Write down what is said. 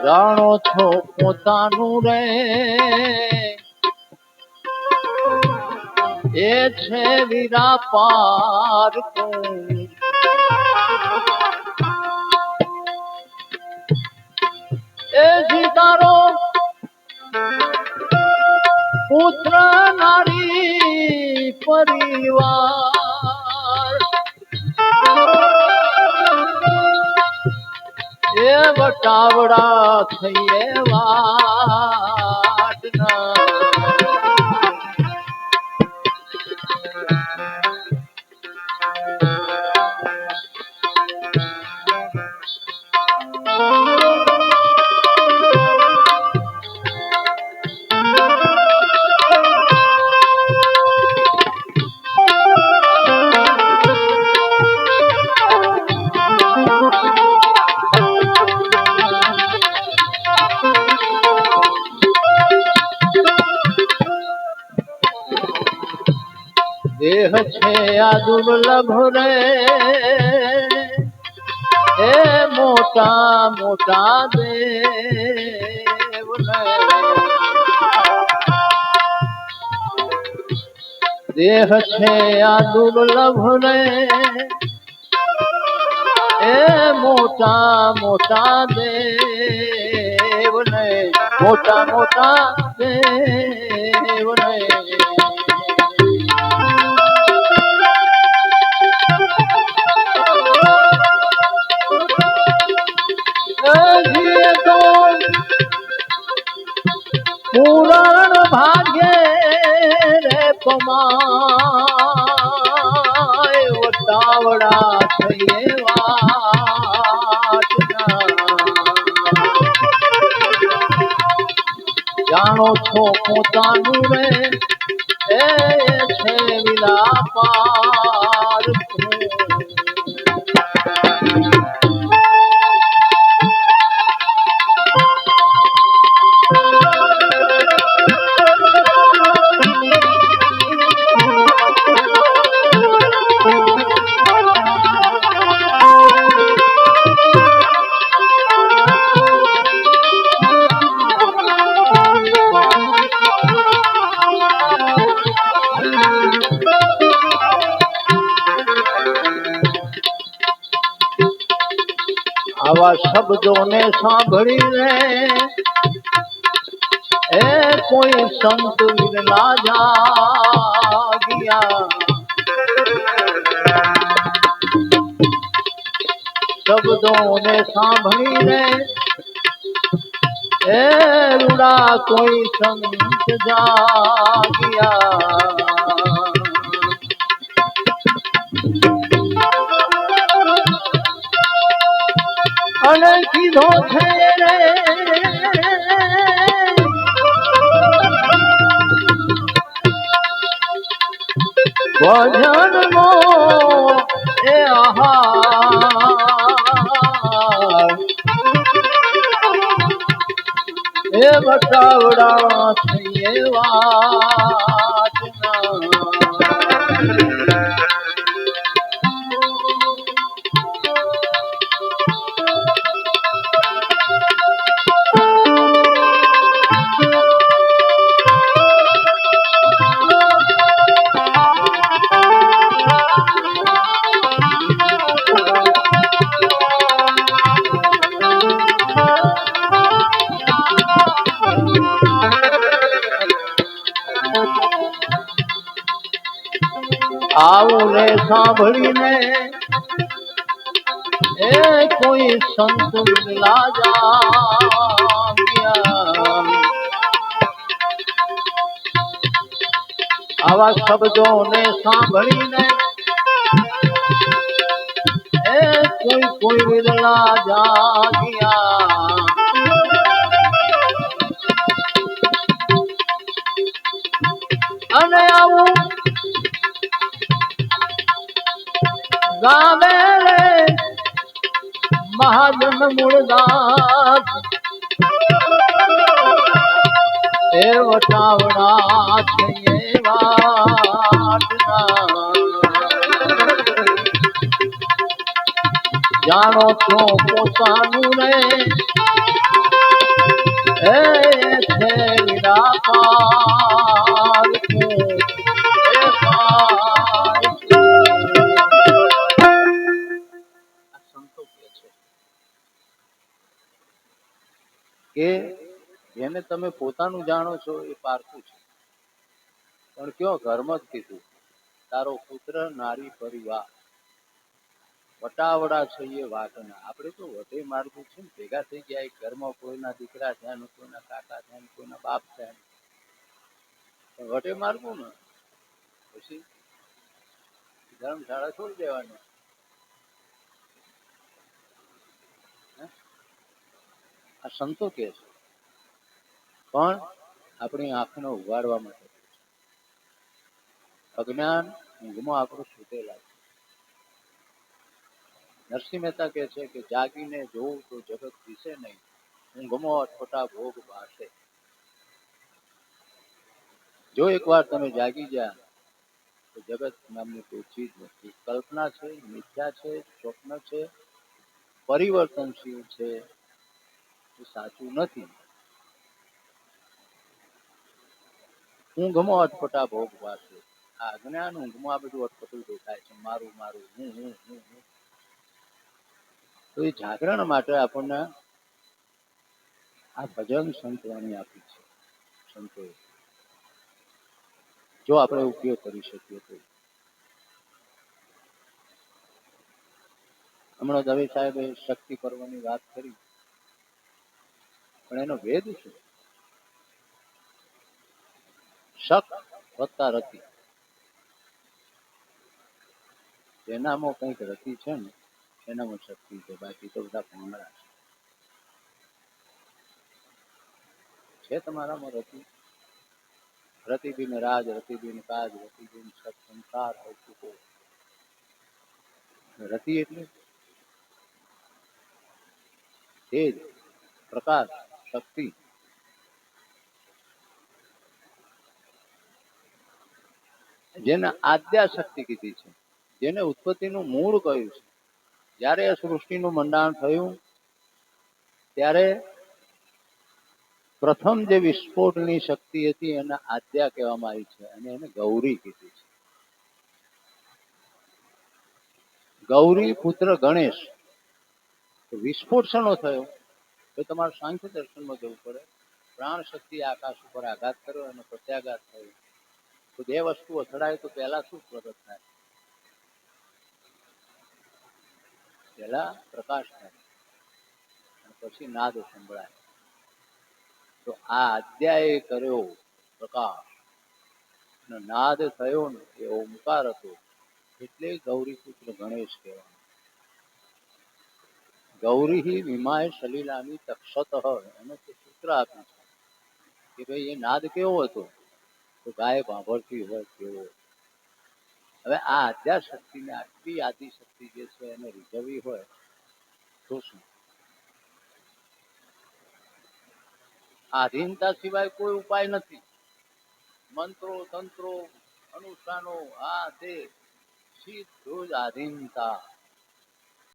જાણો છો પોતાનું રે એ છે વીરા પાર એ જીતારો પુત્ર નારી પરિવાર એ વટાવડા થઈએ વાટના દેહ છે આ દુર્લભ રે એ મોટા મોટા દેવ દેહ છે આ દુર્લભ રે એ મોટા મોટા દેવ ને મોટા મોટા દેવ ને પુરાણ ભાગે રે પમાય વટાવડા થઈએ વાટના જાણો છો પોતાનું રે એ છે વીરા પાર આવા શબ્દોને સાંભળીને એ કોઈ સંત વિરલા જાગ્યા શબ્દોને સાંભળીને એ રૂડા કોઈ સંત જાગ્યા અને કીધો છે રે ભજન મો એ આહાર એ વટાવડા થઈએ વાટના આવું રે સાંભળીને એ કોઈ સંત વિરલા જાગ્યા આવા શબ્દોને સાંભળીને એ કોઈ વિરલા જાગ્યા અને આવું ગાવે રે મહાજન મૂળદાસ એ વટાવડા છે વાટના જાણો છો પોતાનું રે એ છે નિરાકાર છું, એ પાર છું. આ સંતો કહે છે કે જેને તમે પોતાનું જાણો છો એ પારખું છે. પણ કયો ઘરમાં જ કીધું તારો પુત્ર નારી પરિવાર વટાવડા છે એ વાતના. આપણે તો વધે માર્ગું છે ને ભેગા થઈ ગયા એક ઘરમાં કોઈના દીકરા થયા ને કોઈના કાકા થયા ને કોઈના બાપ થયા ને વટે માર્ગું ને પછી ધર્મશાળા છોડી દેવાની. આ સંતો કે છે પણ આપણી આંખને ઉગાડવા માટે. અજ્ઞાન ઊંઘમાં આપણું છૂટેલા છે. નરસિંહ મહેતા કહે છે કે જાગીને જોઉં તો જગત દિશે નહીં, ઊંઘમાં અટપટા ભોગ ભાસે. જો એકવાર તમે જાગી ગયા તો જગત નામની કોઈ ચીજ નથી. કલ્પના છે, મિથ્યા છે, સ્વપ્ન છે, પરિવર્તનશીલ છે, એ સાચું નથી. ઊંઘમાં અટપટા ભોગ ભાસે. આ અજ્ઞાન ઊંઘમાં બધું અટપટું દેખાય છે, મારું મારું હું હું હું હું. તો એ જાગરણ માટે આપણને આ ભજન સંતવાણી આપી છે સંતોએ, જો આપણે ઉપયોગ કરી શકીએ તો. હમણાં દવે સાહેબે શક્તિ પર્વની વાત કરી, પણ એનો ભેદ શું? શક વત્તા રતિ, જેનામાં કંઈક રતિ છે ને એનામાં શક્તિ છે, બાકી તો બધા ભૂંગળા છે. તમારામાં રતિ? રતિ બિન રાજ, રતિ બિન કાજ, રતિ બિન સત સંસાર હોય ચૂકો. રતિ એટલે તેજ, પ્રકાશ, શક્તિ. જેને આદ્યા શક્તિ કીધી છે, જેને ઉત્પત્તિનું મૂળ કહ્યું છે. જ્યારે આ સૃષ્ટિનું મંડાણ થયું ત્યારે પ્રથમ જે વિસ્ફોટની શક્તિ હતી એને આદ્યા કહેવામાં આવી છે અને એને ગૌરી કીધી છે. ગૌરી પુત્ર ગણેશ. વિસ્ફોટ શેનો થયો? તો તમારે સાંખ્ય દર્શનમાં જવું પડે. પ્રાણ શક્તિ આકાશ ઉપર આઘાત કર્યો અને પ્રત્યાઘાત થયો. તો બે વસ્તુ અથડાય તો પહેલા શું પ્રગટ થાય? પહેલા પ્રકાશ થાય અને પછી નાદ સંભળાય. તો આ આદ્યાએ કર્યો પ્રકાશ અને નાદ થયો ને એ ઓમકાર હતો, એટલે ગૌરીપુત્ર ગણેશ કહેવાય. ગૌરી વિમાય સલીલાની તક્ષત, એનું તો સૂત્ર આપ્યું છે કે ભાઈ એ નાદ કેવો હતો? તો ગાય ભાંભરતી હોય કેવો. હવે આ આદ્યા શક્તિને આટલી આદિશક્તિ જે છે એને રીઝવવી હોય તો શું? આધીનતા સિવાય કોઈ ઉપાય નથી. મંત્રો તંત્રો અનુષ્ઠાનો આ તે સીધું જ આધીનતા.